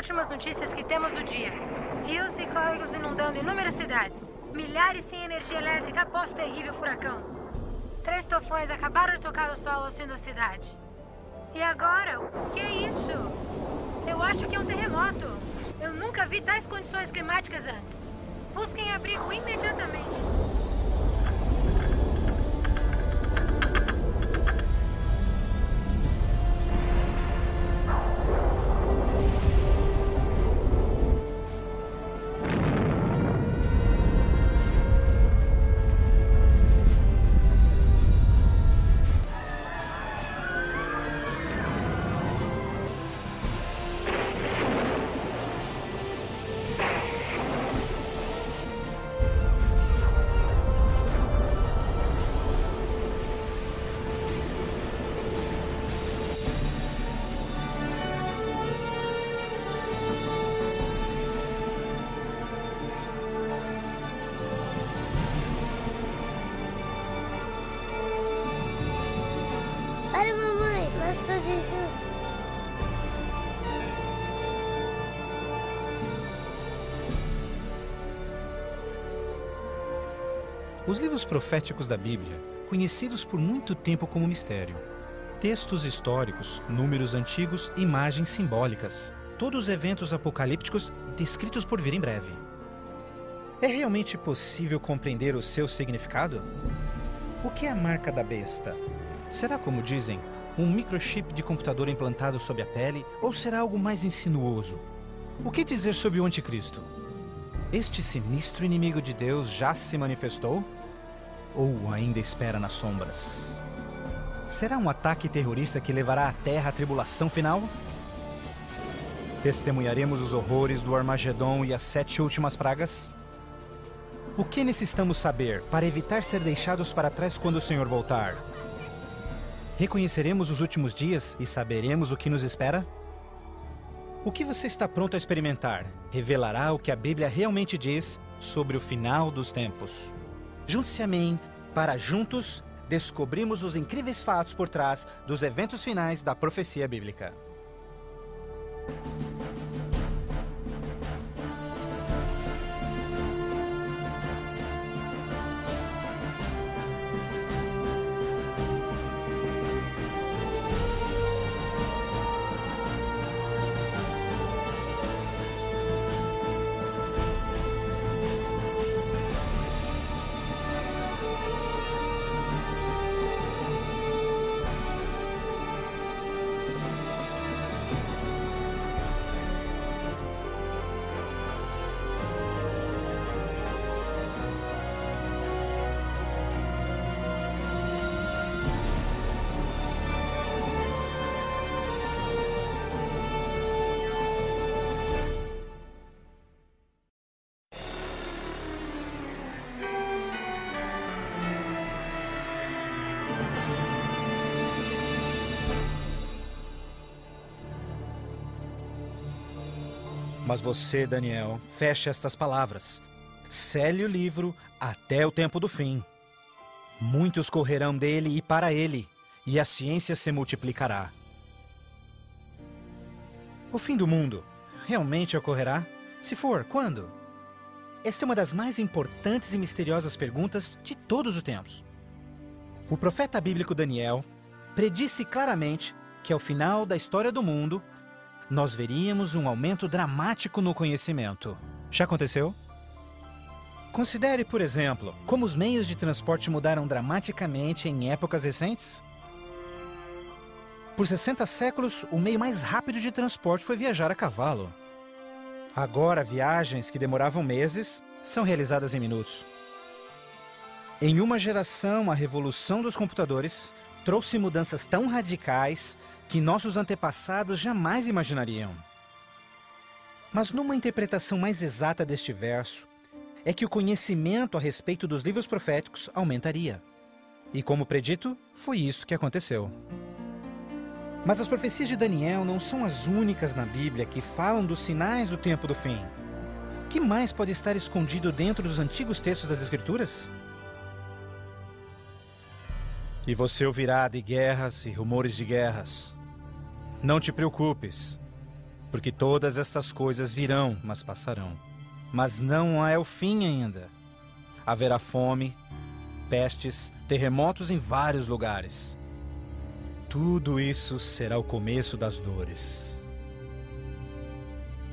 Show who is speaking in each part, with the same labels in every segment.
Speaker 1: últimas notícias que temos do dia. Rios e córregos inundando inúmeras cidades. Milhares sem energia elétrica após terrível furacão. 3 tufões acabaram de tocar o solo ao sul da cidade. E agora? O que é isso? Eu acho que é um terremoto. Eu nunca vi tais condições climáticas antes. Busquem abrigo imediatamente.
Speaker 2: Olha, mamãe, pastor Jesus.
Speaker 3: Os livros proféticos da Bíblia, conhecidos por muito tempo como mistério. Textos históricos, números antigos, imagens simbólicas. Todos os eventos apocalípticos descritos por vir em breve. É realmente possível compreender o seu significado? O que é a marca da besta? Será, como dizem, um microchip de computador implantado sob a pele, ou será algo mais insinuoso? O que dizer sobre o anticristo? Este sinistro inimigo de Deus já se manifestou? Ou ainda espera nas sombras? Será um ataque terrorista que levará a Terra à tribulação final? Testemunharemos os horrores do Armagedon e as 7 últimas pragas? O que necessitamos saber para evitar ser deixados para trás quando o Senhor voltar? Reconheceremos os últimos dias e saberemos o que nos espera? O que você está pronto a experimentar revelará o que a Bíblia realmente diz sobre o final dos tempos. Junte-se a mim para juntos descobrirmos os incríveis fatos por trás dos eventos finais da profecia bíblica. Mas você, Daniel, feche estas palavras. Cele o livro até o tempo do fim. Muitos correrão dele e para ele, e a ciência se multiplicará. O fim do mundo realmente ocorrerá? Se for, quando? Esta é uma das mais importantes e misteriosas perguntas de todos os tempos. O profeta bíblico Daniel predisse claramente que ao final da história do mundo, nós veríamos um aumento dramático no conhecimento. Já aconteceu? Considere, por exemplo, como os meios de transporte mudaram dramaticamente em épocas recentes. Por 60 séculos, o meio mais rápido de transporte foi viajar a cavalo. Agora, viagens que demoravam meses são realizadas em minutos. Em uma geração, a revolução dos computadores trouxe mudanças tão radicais que nossos antepassados jamais imaginariam. Mas numa interpretação mais exata deste verso, é que o conhecimento a respeito dos livros proféticos aumentaria. E como predito, foi isso que aconteceu. Mas as profecias de Daniel não são as únicas na Bíblia que falam dos sinais do tempo do fim. O que mais pode estar escondido dentro dos antigos textos das Escrituras? E você ouvirá de guerras e rumores de guerras. Não te preocupes. porque todas estas coisas virão, mas passarão. Mas não é o fim ainda. Haverá fome, pestes, terremotos em vários lugares. Tudo isso será o começo das dores.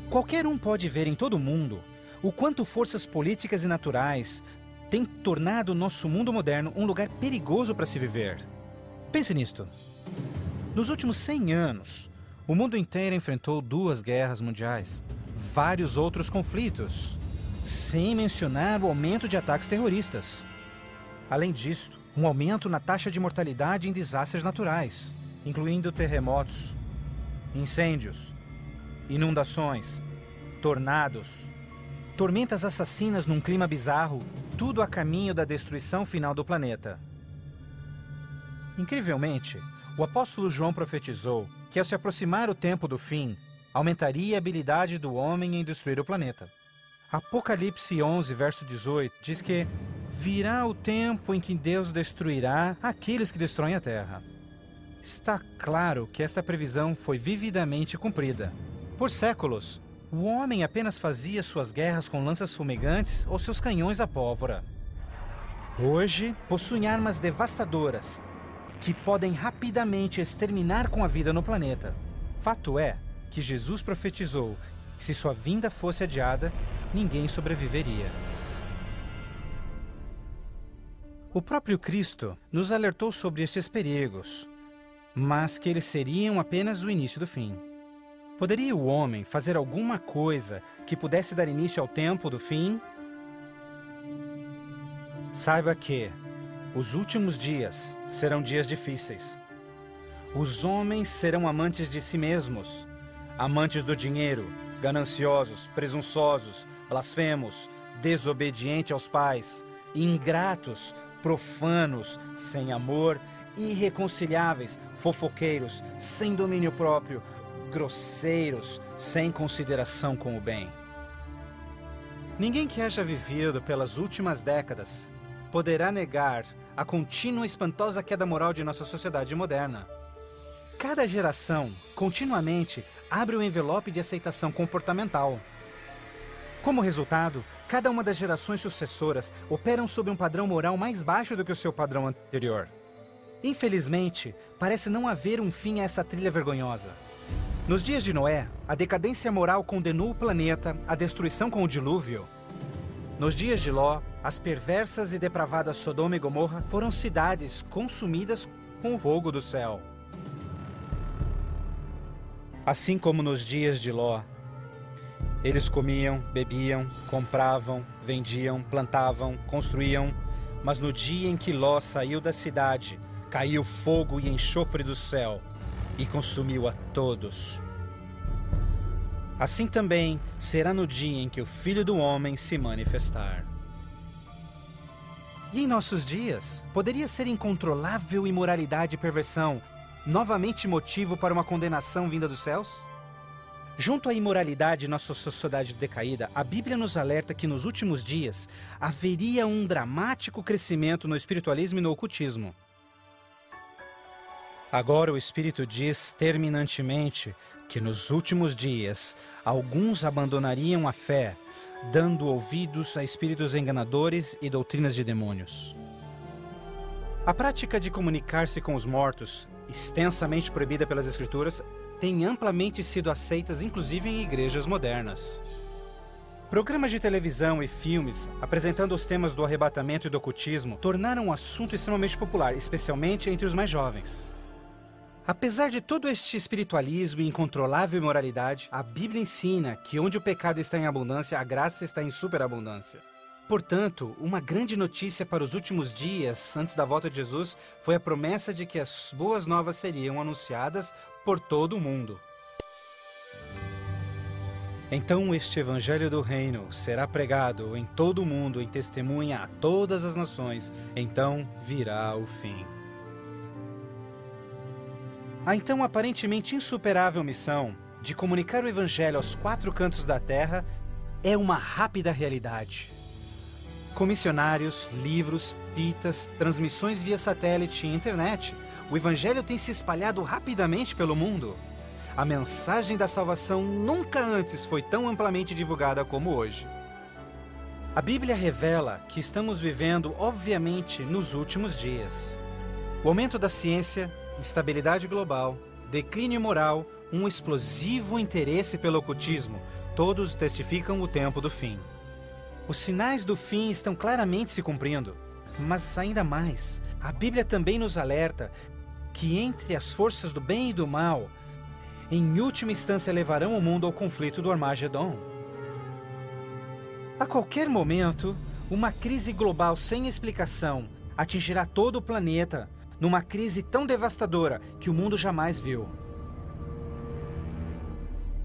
Speaker 3: Qualquer um pode ver em todo o mundo o quanto forças políticas e naturais têm tornado o nosso mundo moderno um lugar perigoso para se viver. Pense nisto. Nos últimos 100 anos, o mundo inteiro enfrentou 2 guerras mundiais, vários outros conflitos, sem mencionar o aumento de ataques terroristas. Além disso, um aumento na taxa de mortalidade em desastres naturais, incluindo terremotos, incêndios, inundações, tornados, tormentas assassinas num clima bizarro, tudo a caminho da destruição final do planeta. Incrivelmente, o apóstolo João profetizou que ao se aproximar o tempo do fim, aumentaria a habilidade do homem em destruir o planeta. Apocalipse 11, verso 18, diz que virá o tempo em que Deus destruirá aqueles que destroem a terra. Está claro que esta previsão foi vividamente cumprida. Por séculos, o homem apenas fazia suas guerras com lanças fumegantes ou seus canhões à pólvora. Hoje, possuem armas devastadoras que podem rapidamente exterminar com a vida no planeta. Fato é que Jesus profetizou que se sua vinda fosse adiada, ninguém sobreviveria. O próprio Cristo nos alertou sobre estes perigos, mas que eles seriam apenas o início do fim. Poderia o homem fazer alguma coisa que pudesse dar início ao tempo do fim? Saiba que os últimos dias serão dias difíceis. Os homens serão amantes de si mesmos, amantes do dinheiro, gananciosos, presunçosos, blasfemos, desobedientes aos pais, ingratos, profanos, sem amor, irreconciliáveis, fofoqueiros, sem domínio próprio, grosseiros, sem consideração com o bem. Ninguém que haja vivido pelas últimas décadas poderá negar a contínua e espantosa queda moral de nossa sociedade moderna. Cada geração, continuamente, abre o envelope de aceitação comportamental. Como resultado, cada uma das gerações sucessoras operam sob um padrão moral mais baixo do que o seu padrão anterior. Infelizmente, parece não haver um fim a essa trilha vergonhosa. Nos dias de Noé, a decadência moral condenou o planeta à destruição com o dilúvio. Nos dias de Ló, as perversas e depravadas Sodoma e Gomorra foram cidades consumidas com o fogo do céu. Assim como nos dias de Ló, eles comiam, bebiam, compravam, vendiam, plantavam, construíam, mas no dia em que Ló saiu da cidade, caiu fogo e enxofre do céu e consumiu a todos. Assim também será no dia em que o Filho do Homem se manifestar. E em nossos dias, poderia ser incontrolável imoralidade e perversão novamente motivo para uma condenação vinda dos céus? Junto à imoralidade em nossa sociedade decaída, a Bíblia nos alerta que nos últimos dias haveria um dramático crescimento no espiritualismo e no ocultismo. Agora o Espírito diz terminantemente que nos últimos dias alguns abandonariam a fé, dando ouvidos a espíritos enganadores e doutrinas de demônios. A prática de comunicar-se com os mortos, extensamente proibida pelas Escrituras, tem amplamente sido aceitas inclusive em igrejas modernas. Programas de televisão e filmes apresentando os temas do arrebatamento e do ocultismo tornaram um assunto extremamente popular, especialmente entre os mais jovens. Apesar de todo este espiritualismo e incontrolável imoralidade, a Bíblia ensina que onde o pecado está em abundância, a graça está em superabundância. Portanto, uma grande notícia para os últimos dias, antes da volta de Jesus, foi a promessa de que as boas novas seriam anunciadas por todo o mundo. Então este evangelho do reino será pregado em todo o mundo em testemunha a todas as nações, então virá o fim. A então aparentemente insuperável missão de comunicar o Evangelho aos 4 cantos da Terra é uma rápida realidade. Com missionários, livros, fitas, transmissões via satélite e internet, o Evangelho tem se espalhado rapidamente pelo mundo. a mensagem da salvação nunca antes foi tão amplamente divulgada como hoje. A Bíblia revela que estamos vivendo, obviamente, nos últimos dias. O aumento da ciência, instabilidade global, declínio moral, um explosivo interesse pelo ocultismo, todos testificam o tempo do fim. Os sinais do fim estão claramente se cumprindo, mas ainda mais, a Bíblia também nos alerta que entre as forças do bem e do mal, em última instância levarão o mundo ao conflito do Armagedon. A qualquer momento, uma crise global sem explicação atingirá todo o planeta, numa crise tão devastadora que o mundo jamais viu.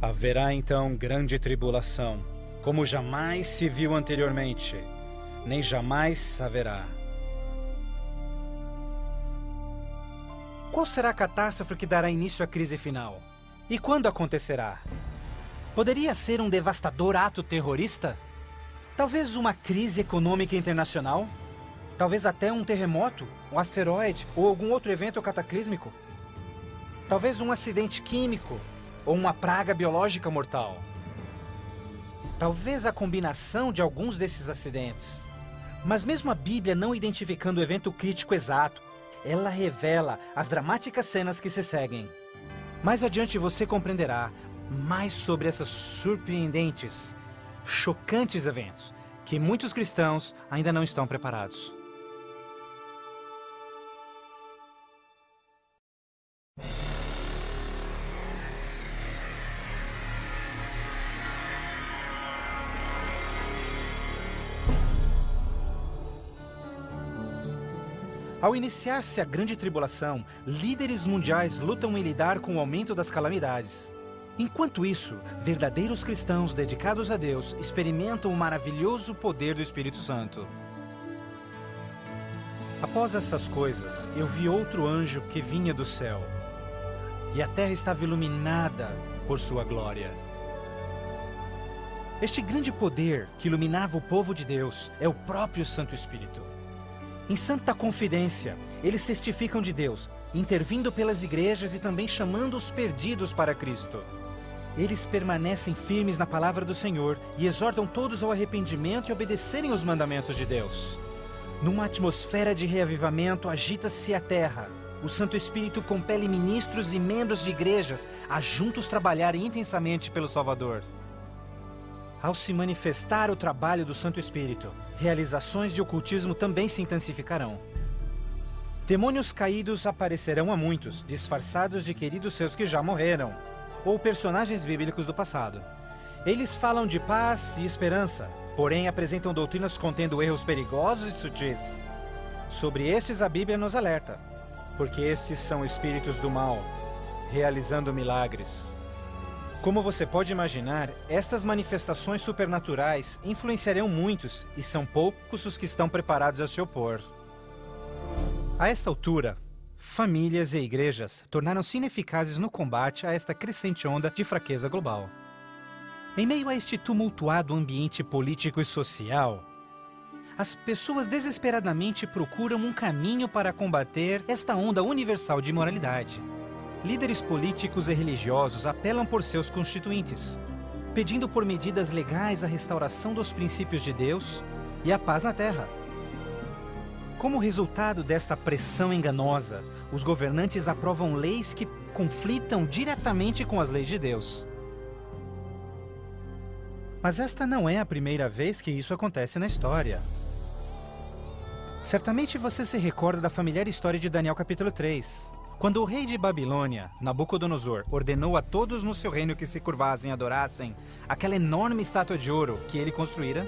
Speaker 3: Haverá então grande tribulação, como jamais se viu anteriormente, nem jamais haverá. Qual será a catástrofe que dará início à crise final? E quando acontecerá? Poderia ser um devastador ato terrorista? Talvez uma crise econômica internacional? Talvez até um terremoto, um asteroide ou algum outro evento cataclísmico? Talvez um acidente químico ou uma praga biológica mortal? Talvez a combinação de alguns desses acidentes. Mas mesmo a Bíblia não identificando o evento crítico exato, ela revela as dramáticas cenas que se seguem. Mais adiante você compreenderá mais sobre esses surpreendentes, chocantes eventos que muitos cristãos ainda não estão preparados. Ao iniciar-se a grande tribulação, líderes mundiais lutam em lidar com o aumento das calamidades. Enquanto isso, verdadeiros cristãos dedicados a Deus experimentam o maravilhoso poder do Espírito Santo. Após essas coisas, eu vi outro anjo que vinha do céu, e a terra estava iluminada por sua glória. Este grande poder que iluminava o povo de Deus é o próprio Santo Espírito. Em santa confidência, eles testificam de Deus, intervindo pelas igrejas e também chamando os perdidos para Cristo. Eles permanecem firmes na palavra do Senhor e exortam todos ao arrependimento e obedecerem os mandamentos de Deus. Numa atmosfera de reavivamento, agita-se a terra. O Santo Espírito compele ministros e membros de igrejas a juntos trabalharem intensamente pelo Salvador. Ao se manifestar o trabalho do Santo Espírito, realizações de ocultismo também se intensificarão. Demônios caídos aparecerão a muitos, disfarçados de queridos seus que já morreram, ou personagens bíblicos do passado. Eles falam de paz e esperança, porém apresentam doutrinas contendo erros perigosos e sutis. Sobre estes a Bíblia nos alerta, porque estes são espíritos do mal, realizando milagres. Como você pode imaginar, estas manifestações supernaturais influenciarão muitos e são poucos os que estão preparados a se opor. A esta altura, famílias e igrejas tornaram-se ineficazes no combate a esta crescente onda de fraqueza global. Em meio a este tumultuado ambiente político e social, as pessoas desesperadamente procuram um caminho para combater esta onda universal de imoralidade. Líderes políticos e religiosos apelam por seus constituintes, pedindo por medidas legais a restauração dos princípios de Deus e a paz na terra. Como resultado desta pressão enganosa, os governantes aprovam leis que conflitam diretamente com as leis de Deus. Mas esta não é a primeira vez que isso acontece na história. Certamente você se recorda da familiar história de Daniel capítulo 3. Quando o rei de Babilônia, Nabucodonosor, ordenou a todos no seu reino que se curvassem e adorassem aquela enorme estátua de ouro que ele construíra.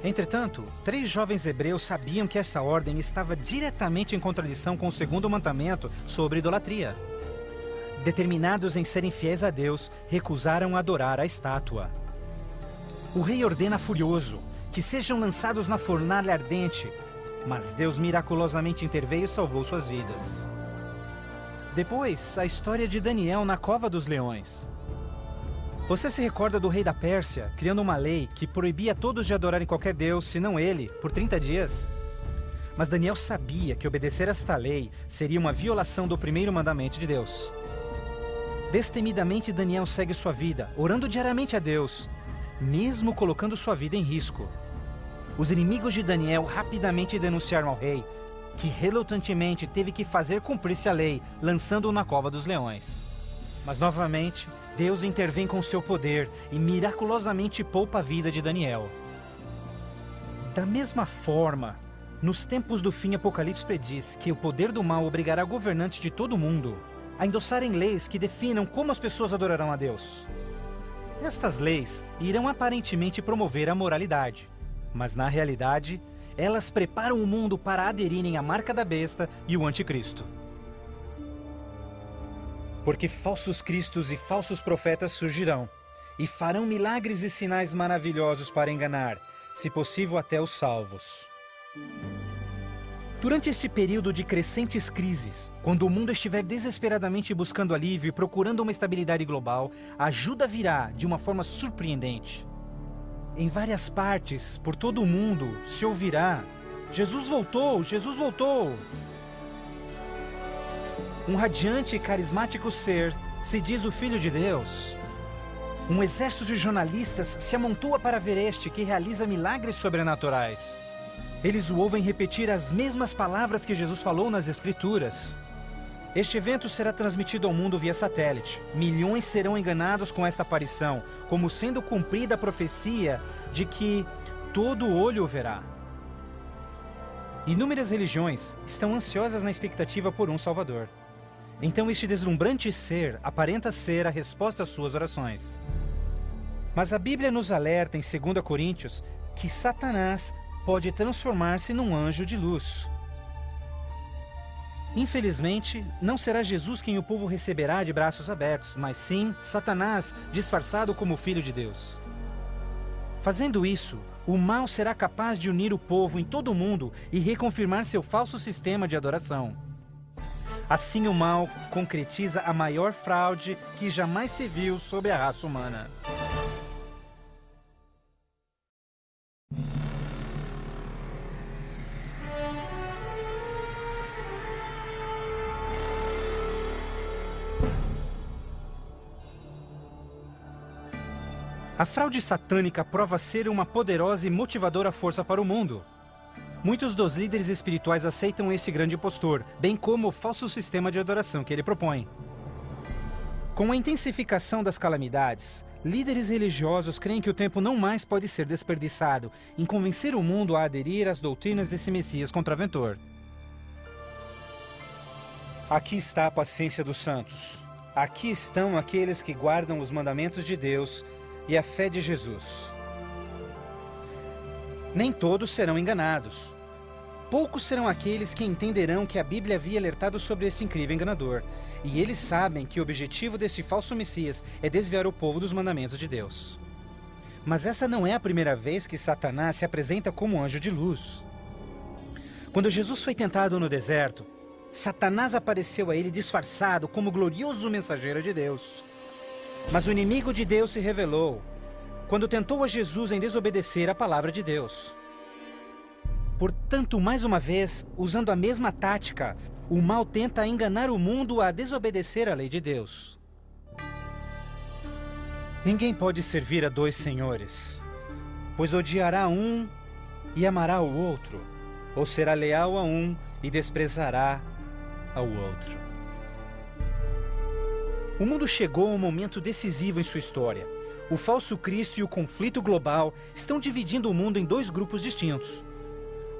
Speaker 3: Entretanto, 3 jovens hebreus sabiam que essa ordem estava diretamente em contradição com o segundo mandamento sobre idolatria. Determinados em serem fiéis a Deus, recusaram adorar a estátua. O rei ordena furioso que sejam lançados na fornalha ardente, mas Deus miraculosamente interveio e salvou suas vidas. Depois, a história de Daniel na cova dos leões. Você se recorda do rei da Pérsia, criando uma lei que proibia todos de adorarem qualquer deus, senão ele, por 30 dias? Mas Daniel sabia que obedecer esta lei seria uma violação do primeiro mandamento de Deus. Destemidamente, Daniel segue sua vida, orando diariamente a Deus, mesmo colocando sua vida em risco. Os inimigos de Daniel rapidamente denunciaram ao rei, que relutantemente teve que fazer cumprir-se a lei, lançando-o na cova dos leões. Mas novamente, Deus intervém com seu poder e miraculosamente poupa a vida de Daniel. Da mesma forma, nos tempos do fim, Apocalipse prediz que o poder do mal obrigará governantes de todo o mundo a endossarem leis que definam como as pessoas adorarão a Deus. Estas leis irão aparentemente promover a moralidade, mas na realidade, elas preparam o mundo para aderirem à marca da besta e o anticristo. Porque falsos cristos e falsos profetas surgirão e farão milagres e sinais maravilhosos para enganar, se possível até os salvos. Durante este período de crescentes crises, quando o mundo estiver desesperadamente buscando alívio e procurando uma estabilidade global, a ajuda virá de uma forma surpreendente. Em várias partes, por todo o mundo, se ouvirá: Jesus voltou! Jesus voltou! Um radiante e carismático ser se diz o Filho de Deus. Um exército de jornalistas se amontoa para ver este que realiza milagres sobrenaturais. Eles o ouvem repetir as mesmas palavras que Jesus falou nas Escrituras. Este evento será transmitido ao mundo via satélite. Milhões serão enganados com esta aparição, como sendo cumprida a profecia de que todo olho o verá. Inúmeras religiões estão ansiosas na expectativa por um Salvador. Então este deslumbrante ser aparenta ser a resposta às suas orações. Mas a Bíblia nos alerta em 2 Coríntios que Satanás pode transformar-se num anjo de luz. Infelizmente, não será Jesus quem o povo receberá de braços abertos, mas sim Satanás, disfarçado como Filho de Deus. Fazendo isso, o mal será capaz de unir o povo em todo o mundo e reconfirmar seu falso sistema de adoração. Assim, o mal concretiza a maior fraude que jamais se viu sobre a raça humana. A fraude satânica prova ser uma poderosa e motivadora força para o mundo. Muitos dos líderes espirituais aceitam este grande impostor, bem como o falso sistema de adoração que ele propõe. Com a intensificação das calamidades, líderes religiosos creem que o tempo não mais pode ser desperdiçado em convencer o mundo a aderir às doutrinas desse Messias contraventor. Aqui está a paciência dos santos. Aqui estão aqueles que guardam os mandamentos de Deus e a fé de Jesus. Nem todos serão enganados. Poucos serão aqueles que entenderão que a Bíblia havia alertado sobre esse incrível enganador, e eles sabem que o objetivo deste falso Messias é desviar o povo dos mandamentos de Deus. Mas essa não é a primeira vez que Satanás se apresenta como anjo de luz. Quando Jesus foi tentado no deserto, Satanás apareceu a ele disfarçado como glorioso mensageiro de Deus. Mas o inimigo de Deus se revelou quando tentou a Jesus em desobedecer a palavra de Deus. Portanto, mais uma vez, usando a mesma tática, o mal tenta enganar o mundo a desobedecer a lei de Deus. Ninguém pode servir a dois senhores, pois odiará um e amará o outro, ou será leal a um e desprezará ao outro. O mundo chegou a um momento decisivo em sua história. O falso Cristo e o conflito global estão dividindo o mundo em dois grupos distintos: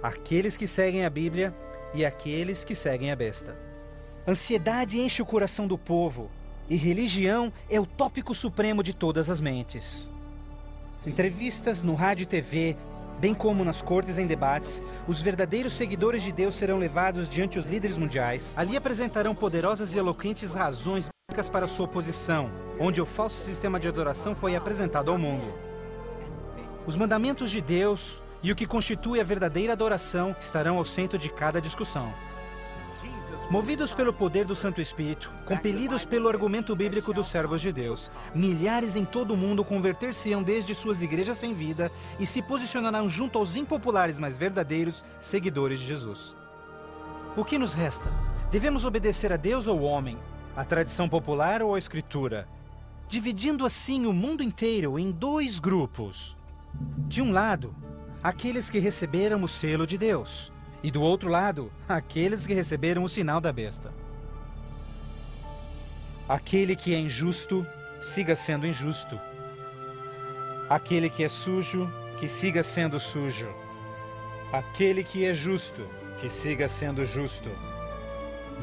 Speaker 3: aqueles que seguem a Bíblia e aqueles que seguem a besta. Ansiedade enche o coração do povo, e religião é o tópico supremo de todas as mentes. Entrevistas no rádio e TV, bem como nas cortes em debates, os verdadeiros seguidores de Deus serão levados diante os líderes mundiais. Ali apresentarão poderosas e eloquentes razões bíblicas para sua oposição, onde o falso sistema de adoração foi apresentado ao mundo. Os mandamentos de Deus e o que constitui a verdadeira adoração estarão ao centro de cada discussão. Movidos pelo poder do Santo Espírito, compelidos pelo argumento bíblico dos servos de Deus, milhares em todo o mundo converter-se-ão desde suas igrejas sem vida e se posicionarão junto aos impopulares, mas verdadeiros seguidores de Jesus. O que nos resta? Devemos obedecer a Deus ou ao homem? A tradição popular ou a escritura? Dividindo assim o mundo inteiro em dois grupos. De um lado, aqueles que receberam o selo de Deus. E do outro lado, aqueles que receberam o sinal da besta. Aquele que é injusto, siga sendo injusto. Aquele que é sujo, que siga sendo sujo. Aquele que é justo, que siga sendo justo.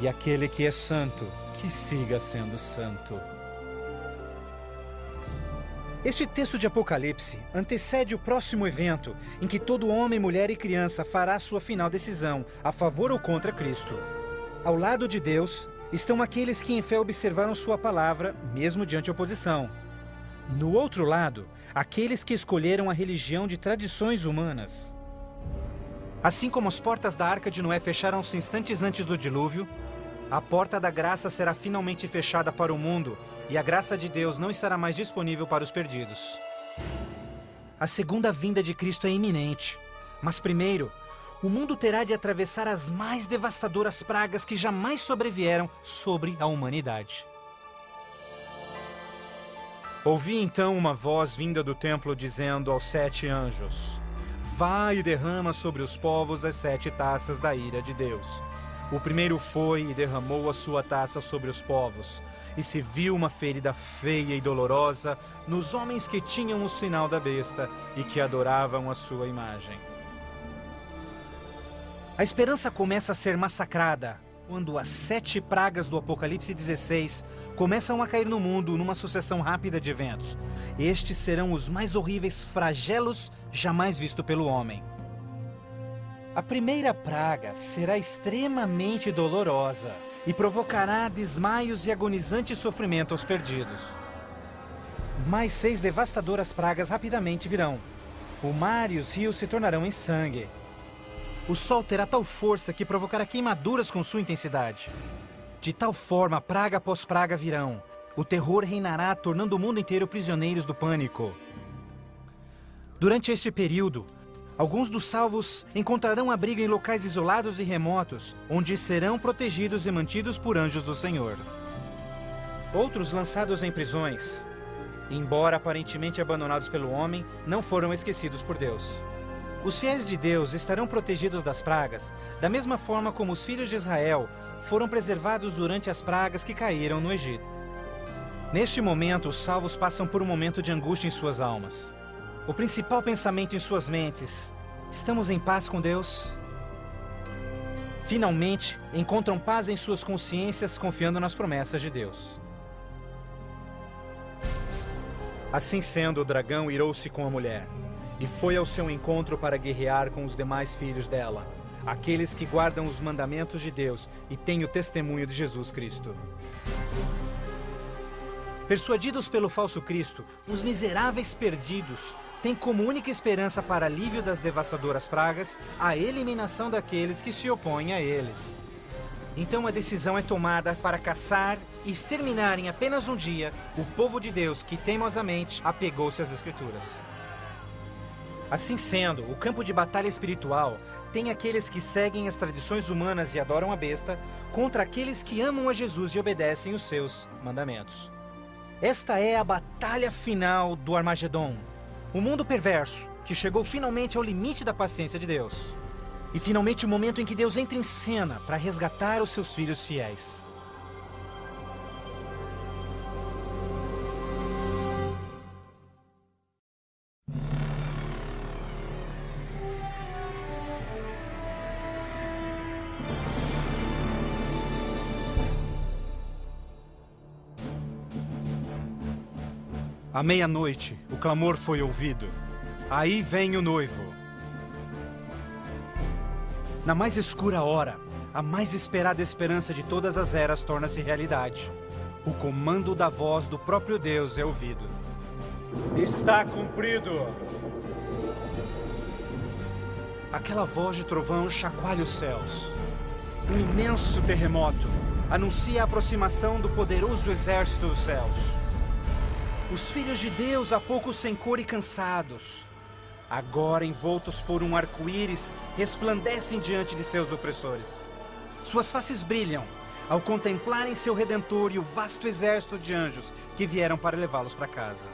Speaker 3: E aquele que é santo, que siga sendo santo. Este texto de Apocalipse antecede o próximo evento em que todo homem, mulher e criança fará sua final decisão a favor ou contra Cristo. Ao lado de Deus estão aqueles que em fé observaram sua palavra, mesmo diante oposição. No outro lado, aqueles que escolheram a religião de tradições humanas. Assim como as portas da Arca de Noé fecharam-se instantes antes do dilúvio, a porta da graça será finalmente fechada para o mundo e a graça de Deus não estará mais disponível para os perdidos. A segunda vinda de Cristo é iminente, mas primeiro, o mundo terá de atravessar as mais devastadoras pragas que jamais sobrevieram sobre a humanidade. Ouvi então uma voz vinda do templo dizendo aos 7 anjos: Vai e derrama sobre os povos as 7 taças da ira de Deus. O primeiro foi e derramou a sua taça sobre os povos, e se viu uma ferida feia e dolorosa nos homens que tinham o sinal da besta e que adoravam a sua imagem. A esperança começa a ser massacrada quando as 7 pragas do Apocalipse 16 começam a cair no mundo numa sucessão rápida de eventos. Estes serão os mais horríveis flagelos jamais vistos pelo homem. A primeira praga será extremamente dolorosa e provocará desmaios e agonizante sofrimento aos perdidos. Mais 6 devastadoras pragas rapidamente virão. O mar e os rios se tornarão em sangue. O sol terá tal força que provocará queimaduras com sua intensidade. De tal forma, praga após praga virão. O terror reinará, tornando o mundo inteiro prisioneiros do pânico. Durante este período, alguns dos salvos encontrarão abrigo em locais isolados e remotos, onde serão protegidos e mantidos por anjos do Senhor. Outros lançados em prisões, embora aparentemente abandonados pelo homem, não foram esquecidos por Deus. Os fiéis de Deus estarão protegidos das pragas, da mesma forma como os filhos de Israel foram preservados durante as pragas que caíram no Egito. Neste momento, os salvos passam por um momento de angústia em suas almas. O principal pensamento em suas mentes: estamos em paz com Deus? Finalmente, encontram paz em suas consciências, confiando nas promessas de Deus. Assim sendo, o dragão irou-se com a mulher e foi ao seu encontro para guerrear com os demais filhos dela, aqueles que guardam os mandamentos de Deus e têm o testemunho de Jesus Cristo. Persuadidos pelo falso Cristo, os miseráveis perdidos têm como única esperança para alívio das devastadoras pragas a eliminação daqueles que se opõem a eles. Então a decisão é tomada para caçar e exterminar em apenas um dia o povo de Deus que teimosamente apegou-se às Escrituras. Assim sendo, o campo de batalha espiritual tem aqueles que seguem as tradições humanas e adoram a besta, contra aqueles que amam a Jesus e obedecem os seus mandamentos. Esta é a batalha final do Armagedon, o mundo perverso que chegou finalmente ao limite da paciência de Deus. E finalmente o momento em que Deus entra em cena para resgatar os seus filhos fiéis. À meia-noite, o clamor foi ouvido. Aí vem o noivo. Na mais escura hora, a mais esperada esperança de todas as eras torna-se realidade. O comando da voz do próprio Deus é ouvido. Está cumprido! Aquela voz de trovão chacoalha os céus. Um imenso terremoto anuncia a aproximação do poderoso exército dos céus. Os filhos de Deus, há pouco sem cor e cansados, agora envoltos por um arco-íris, resplandecem diante de seus opressores. Suas faces brilham, ao contemplarem seu Redentor e o vasto exército de anjos que vieram para levá-los para casa.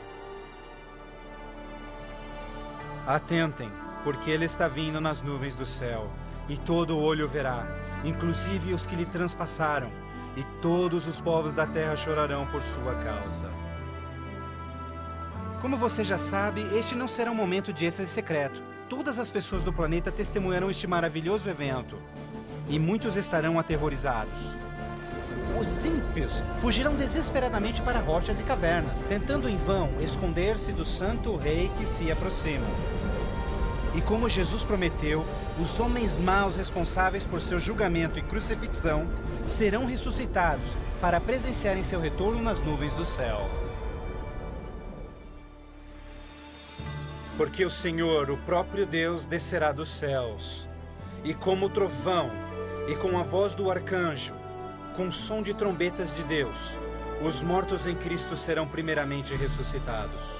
Speaker 3: Atentem, porque ele está vindo nas nuvens do céu, e todo olho verá, inclusive os que lhe transpassaram, e todos os povos da terra chorarão por sua causa. Como você já sabe, este não será um momento de êxtase secreto. Todas as pessoas do planeta testemunharão este maravilhoso evento, e muitos estarão aterrorizados. Os ímpios fugirão desesperadamente para rochas e cavernas, tentando em vão esconder-se do santo rei que se aproxima. E como Jesus prometeu, os homens maus responsáveis por seu julgamento e crucifixão serão ressuscitados para presenciarem seu retorno nas nuvens do céu. Porque o Senhor, o próprio Deus, descerá dos céus, e como trovão, e com a voz do arcanjo, com o som de trombetas de Deus, os mortos em Cristo serão primeiramente ressuscitados.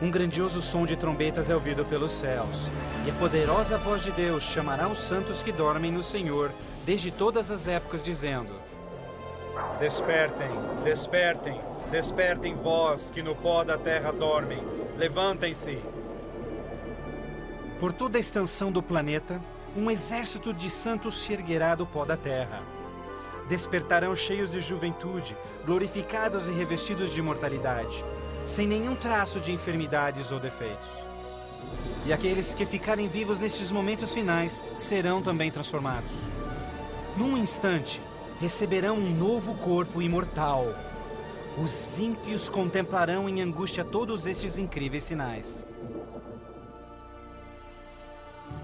Speaker 3: Um grandioso som de trombetas é ouvido pelos céus, e a poderosa voz de Deus chamará os santos que dormem no Senhor desde todas as épocas, dizendo: Despertem, despertem, despertem vós que no pó da terra dormem, levantem-se. Por toda a extensão do planeta, um exército de santos se erguerá do pó da terra. Despertarão cheios de juventude, glorificados e revestidos de imortalidade, sem nenhum traço de enfermidades ou defeitos. E aqueles que ficarem vivos nestes momentos finais serão também transformados. Num instante, receberão um novo corpo imortal. Os ímpios contemplarão em angústia todos estes incríveis sinais.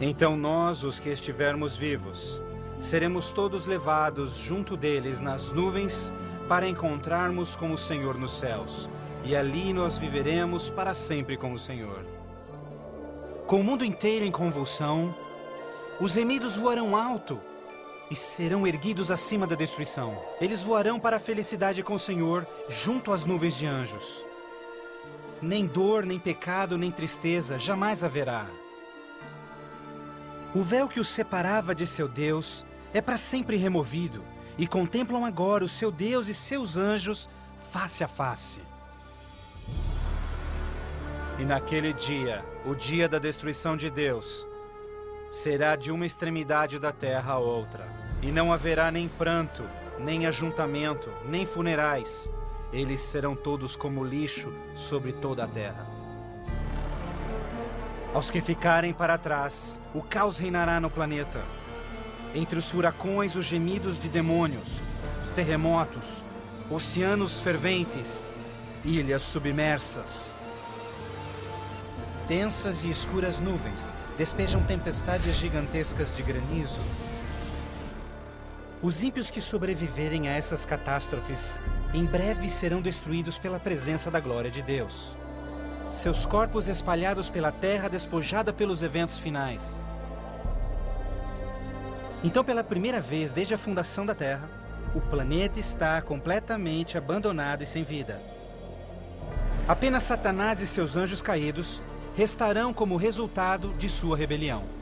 Speaker 3: Então nós, os que estivermos vivos, seremos todos levados junto deles nas nuvens para encontrarmos com o Senhor nos céus. E ali nós viveremos para sempre com o Senhor. Com o mundo inteiro em convulsão, os remidos voarão alto e serão erguidos acima da destruição. Eles voarão para a felicidade com o Senhor, junto às nuvens de anjos. Nem dor, nem pecado, nem tristeza jamais haverá. O véu que os separava de seu Deus é para sempre removido, e contemplam agora o seu Deus e seus anjos face a face. E naquele dia, o dia da destruição de Deus, será de uma extremidade da terra a outra. E não haverá nem pranto, nem ajuntamento, nem funerais. Eles serão todos como lixo sobre toda a terra. Aos que ficarem para trás, o caos reinará no planeta. Entre os furacões, os gemidos de demônios, os terremotos, oceanos ferventes, ilhas submersas. Densas e escuras nuvens despejam tempestades gigantescas de granizo. Os ímpios que sobreviverem a essas catástrofes em breve serão destruídos pela presença da glória de Deus. Seus corpos espalhados pela terra despojada pelos eventos finais. Então, pela primeira vez desde a fundação da Terra, o planeta está completamente abandonado e sem vida. Apenas Satanás e seus anjos caídos restarão como resultado de sua rebelião.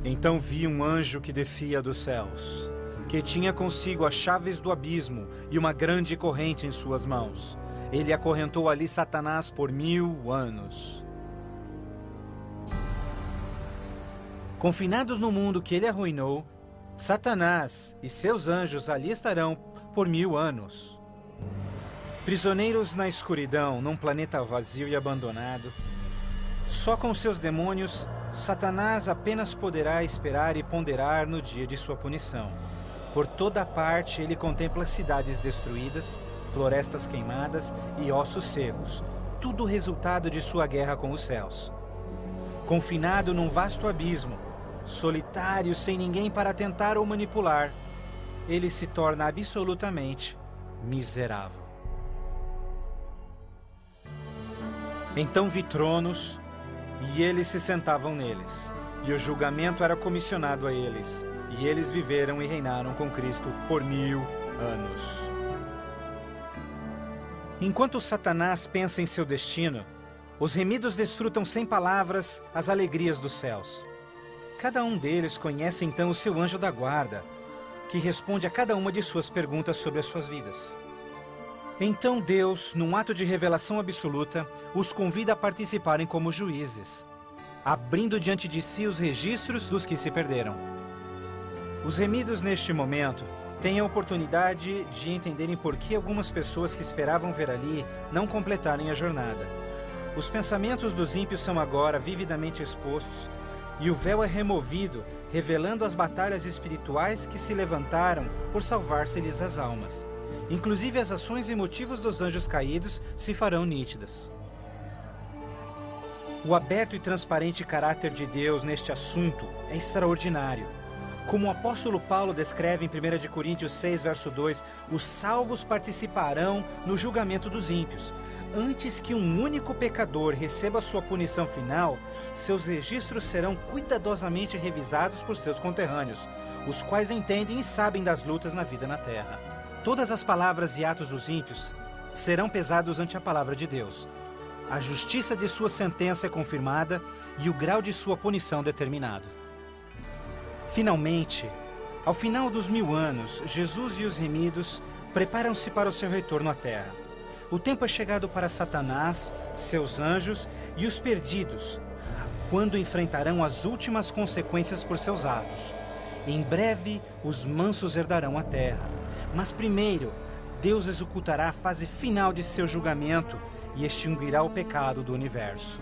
Speaker 3: Então vi um anjo que descia dos céus, que tinha consigo as chaves do abismo e uma grande corrente em suas mãos. Ele acorrentou ali Satanás por 1000 anos. Confinados no mundo que ele arruinou, Satanás e seus anjos ali estarão por 1000 anos. Prisioneiros na escuridão, num planeta vazio e abandonado, só com seus demônios, Satanás apenas poderá esperar e ponderar no dia de sua punição. Por toda parte ele contempla cidades destruídas, florestas queimadas e ossos secos, tudo resultado de sua guerra com os céus. Confinado num vasto abismo, solitário, sem ninguém para tentar ou manipular, ele se torna absolutamente miserável. Então vi tronos, e eles se sentavam neles, e o julgamento era comissionado a eles, E eles viveram e reinaram com Cristo por 1000 anos. Enquanto Satanás pensa em seu destino, os remidos desfrutam sem palavras as alegrias dos céus. Cada um deles conhece então o seu anjo da guarda, que responde a cada uma de suas perguntas sobre as suas vidas. Então Deus, num ato de revelação absoluta, os convida a participarem como juízes, abrindo diante de si os registros dos que se perderam. Os remidos neste momento têm a oportunidade de entenderem por que algumas pessoas que esperavam ver ali não completarem a jornada. Os pensamentos dos ímpios são agora vividamente expostos e o véu é removido, revelando as batalhas espirituais que se levantaram por salvar-se-lhes as almas. Inclusive as ações e motivos dos anjos caídos se farão nítidas. O aberto e transparente caráter de Deus neste assunto é extraordinário. Como o apóstolo Paulo descreve em 1 Coríntios 6, verso 2, os salvos participarão no julgamento dos ímpios. Antes que um único pecador receba sua punição final, seus registros serão cuidadosamente revisados por seus conterrâneos, os quais entendem e sabem das lutas na vida na terra. Todas as palavras e atos dos ímpios serão pesados ante a palavra de Deus. A justiça de sua sentença é confirmada e o grau de sua punição determinado. Finalmente, ao final dos 1000 anos, Jesus e os remidos preparam-se para o seu retorno à terra. O tempo é chegado para Satanás, seus anjos e os perdidos, quando enfrentarão as últimas consequências por seus atos. Em breve, os mansos herdarão a terra. Mas primeiro, Deus executará a fase final de seu julgamento e extinguirá o pecado do universo.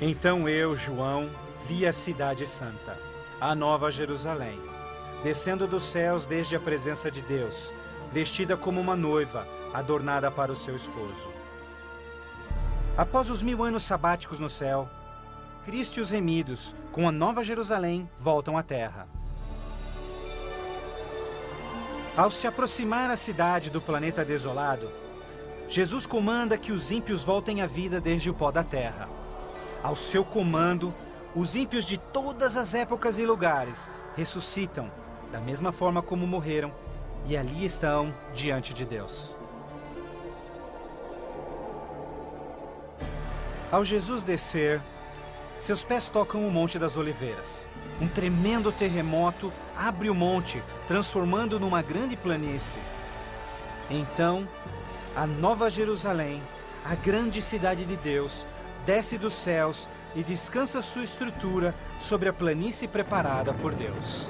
Speaker 3: Então eu, João, vi a cidade santa, a Nova Jerusalém, descendo dos céus desde a presença de Deus, vestida como uma noiva, adornada para o seu esposo. Após os 1000 anos sabáticos no céu, Cristo e os remidos, com a Nova Jerusalém, voltam à terra. Ao se aproximar a cidade do planeta desolado, Jesus comanda que os ímpios voltem à vida desde o pó da terra. Ao seu comando, os ímpios de todas as épocas e lugares ressuscitam, da mesma forma como morreram, e ali estão diante de Deus. Ao Jesus descer, seus pés tocam o Monte das Oliveiras. Um tremendo terremoto abre o monte, transformando numa grande planície. Então, a Nova Jerusalém, a grande cidade de Deus, desce dos céus e descansa sua estrutura sobre a planície preparada por Deus.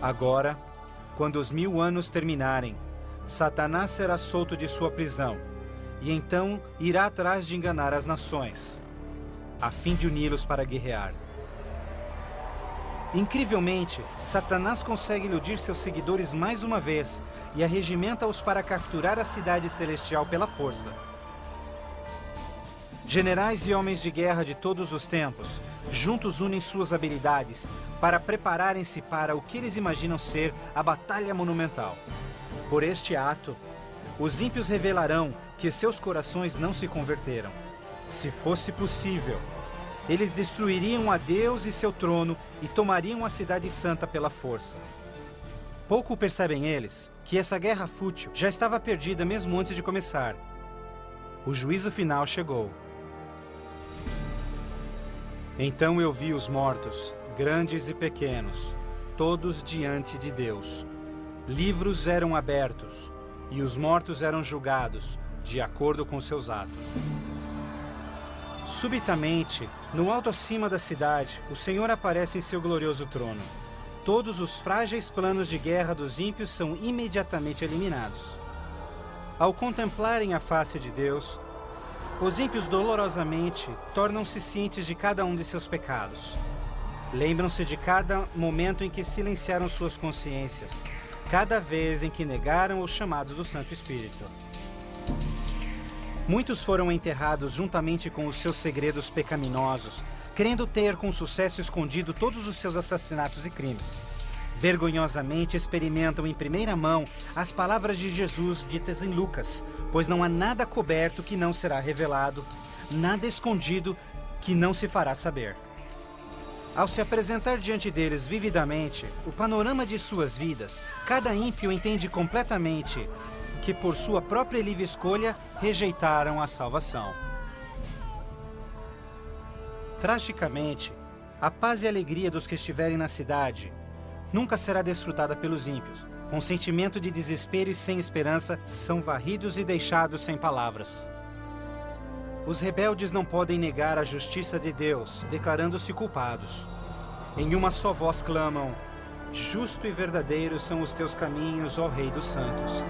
Speaker 3: Agora, quando os 1000 anos terminarem, Satanás será solto de sua prisão, e então irá atrás de enganar as nações, a fim de uni-los para guerrear. Incrivelmente, Satanás consegue iludir seus seguidores mais uma vez e arregimenta-os para capturar a cidade celestial pela força. Generais e homens de guerra de todos os tempos, juntos unem suas habilidades para prepararem-se para o que eles imaginam ser a batalha monumental. Por este ato, os ímpios revelarão que seus corações não se converteram. Se fosse possível, eles destruiriam a Deus e seu trono e tomariam a cidade santa pela força. Pouco percebem eles que essa guerra fútil já estava perdida mesmo antes de começar. O juízo final chegou. Então eu vi os mortos, grandes e pequenos, todos diante de Deus. Livros eram abertos e os mortos eram julgados de acordo com seus atos. Subitamente, no alto acima da cidade, o Senhor aparece em seu glorioso trono. Todos os frágeis planos de guerra dos ímpios são imediatamente eliminados. Ao contemplarem a face de Deus, os ímpios dolorosamente tornam-se cientes de cada um de seus pecados. Lembram-se de cada momento em que silenciaram suas consciências, cada vez em que negaram os chamados do Santo Espírito. Muitos foram enterrados juntamente com os seus segredos pecaminosos, querendo ter com sucesso escondido todos os seus assassinatos e crimes. Vergonhosamente experimentam em primeira mão as palavras de Jesus ditas em Lucas, pois não há nada coberto que não será revelado, nada escondido que não se fará saber. Ao se apresentar diante deles vividamente o panorama de suas vidas, cada ímpio entende completamente que por sua própria livre escolha rejeitaram a salvação. Tragicamente, a paz e a alegria dos que estiverem na cidade nunca será desfrutada pelos ímpios. Com sentimento de desespero e sem esperança, são varridos e deixados sem palavras. Os rebeldes não podem negar a justiça de Deus, declarando-se culpados. Em uma só voz clamam: justo e verdadeiro são os teus caminhos, ó Rei dos Santos.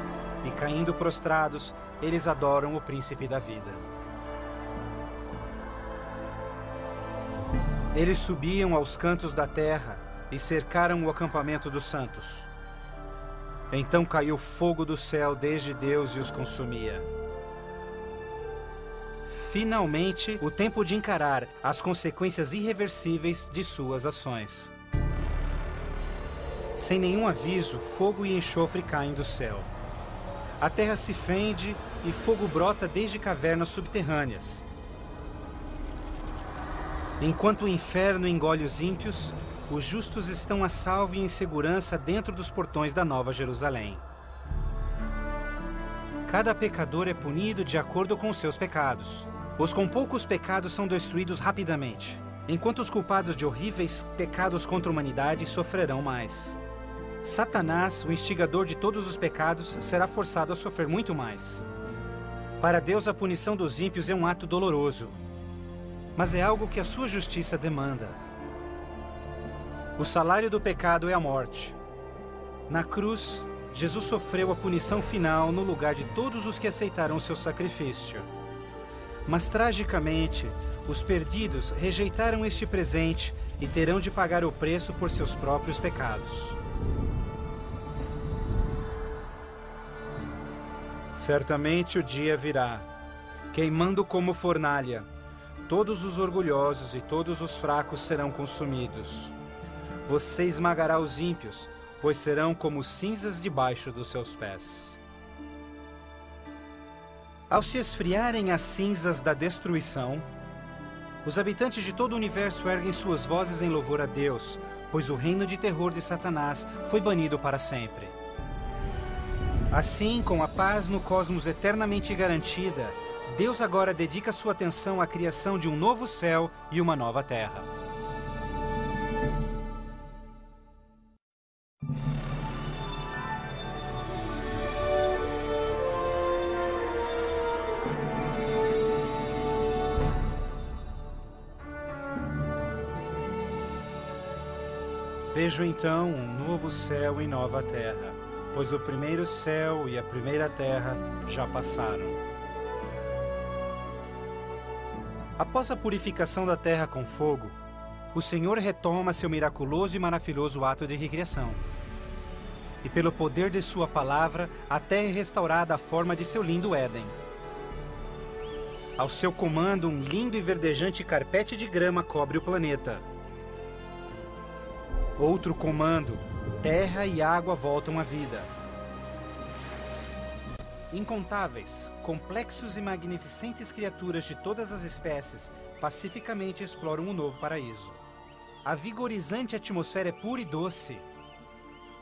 Speaker 3: E caindo prostrados, eles adoram o Príncipe da Vida. Eles subiam aos cantos da terra e cercaram o acampamento dos santos. Então caiu fogo do céu desde Deus e os consumia. Finalmente, o tempo de encarar as consequências irreversíveis de suas ações. Sem nenhum aviso, fogo e enxofre caem do céu. A terra se fende e fogo brota desde cavernas subterrâneas. Enquanto o inferno engole os ímpios, os justos estão a salvo e em segurança dentro dos portões da Nova Jerusalém. Cada pecador é punido de acordo com seus pecados. Os com poucos pecados são destruídos rapidamente, enquanto os culpados de horríveis pecados contra a humanidade sofrerão mais. Satanás, o instigador de todos os pecados, será forçado a sofrer muito mais. Para Deus, a punição dos ímpios é um ato doloroso, mas é algo que a sua justiça demanda. O salário do pecado é a morte. Na cruz, Jesus sofreu a punição final no lugar de todos os que aceitaram o seu sacrifício. Mas, tragicamente, os perdidos rejeitaram este presente e terão de pagar o preço por seus próprios pecados. Certamente o dia virá, queimando como fornalha. Todos os orgulhosos e todos os fracos serão consumidos. Você esmagará os ímpios, pois serão como cinzas debaixo dos seus pés. Ao se esfriarem as cinzas da destruição, os habitantes de todo o universo erguem suas vozes em louvor a Deus, pois o reino de terror de Satanás foi banido para sempre. Assim, com a paz no cosmos eternamente garantida, Deus agora dedica sua atenção à criação de um novo céu e uma nova terra. Vejo então um novo céu e nova terra, pois o primeiro céu e a primeira terra já passaram. Após a purificação da terra com fogo, o Senhor retoma seu miraculoso e maravilhoso ato de recriação. E pelo poder de sua palavra, a terra é restaurada à forma de seu lindo Éden. Ao seu comando, um lindo e verdejante carpete de grama cobre o planeta. Outro comando, terra e água voltam à vida. Incontáveis, complexos e magnificentes criaturas de todas as espécies pacificamente exploram um novo paraíso. A vigorizante atmosfera é pura e doce.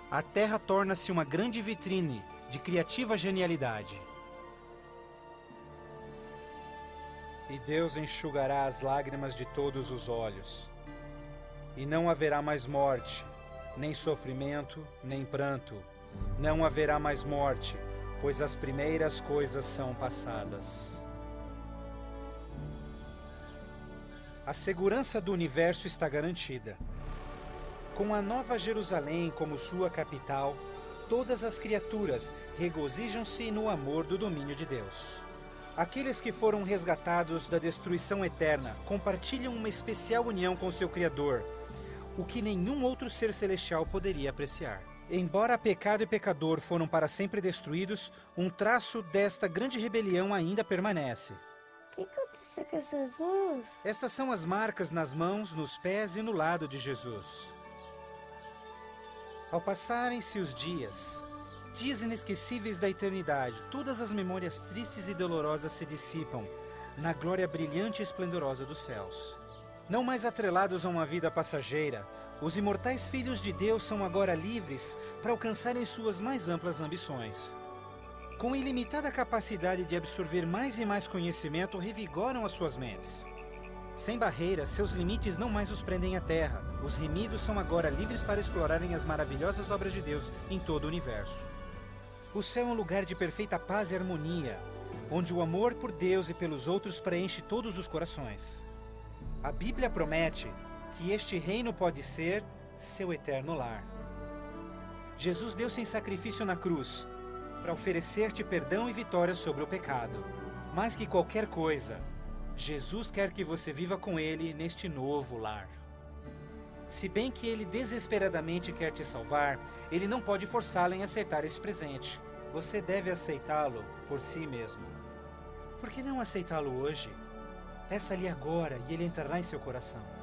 Speaker 3: A terra torna-se uma grande vitrine de criativa genialidade. E Deus enxugará as lágrimas de todos os olhos. E não haverá mais morte, nem sofrimento, nem pranto. Não haverá mais morte, pois as primeiras coisas são passadas. A segurança do universo está garantida. Com a Nova Jerusalém como sua capital, todas as criaturas regozijam-se no amor do domínio de Deus. Aqueles que foram resgatados da destruição eterna compartilham uma especial união com seu Criador, o que nenhum outro ser celestial poderia apreciar. Embora pecado e pecador foram para sempre destruídos, um traço desta grande rebelião ainda permanece.
Speaker 2: O que aconteceu com essas mãos?
Speaker 3: Estas são as marcas nas mãos, nos pés e no lado de Jesus. Ao passarem-se os dias inesquecíveis da eternidade, todas as memórias tristes e dolorosas se dissipam na glória brilhante e esplendorosa dos céus. Não mais atrelados a uma vida passageira, os imortais filhos de Deus são agora livres para alcançarem suas mais amplas ambições. Com ilimitada capacidade de absorver mais e mais conhecimento, revigoram as suas mentes. Sem barreiras, seus limites não mais os prendem à terra. Os remidos são agora livres para explorarem as maravilhosas obras de Deus em todo o universo. O céu é um lugar de perfeita paz e harmonia, onde o amor por Deus e pelos outros preenche todos os corações. A Bíblia promete que este reino pode ser seu eterno lar. Jesus deu-se em sacrifício na cruz para oferecer-te perdão e vitória sobre o pecado. Mais que qualquer coisa, Jesus quer que você viva com Ele neste novo lar. Se bem que Ele desesperadamente quer te salvar, Ele não pode forçá-lo em aceitar este presente. Você deve aceitá-lo por si mesmo. Por que não aceitá-lo hoje? Peça-lhe agora e Ele entrará em seu coração.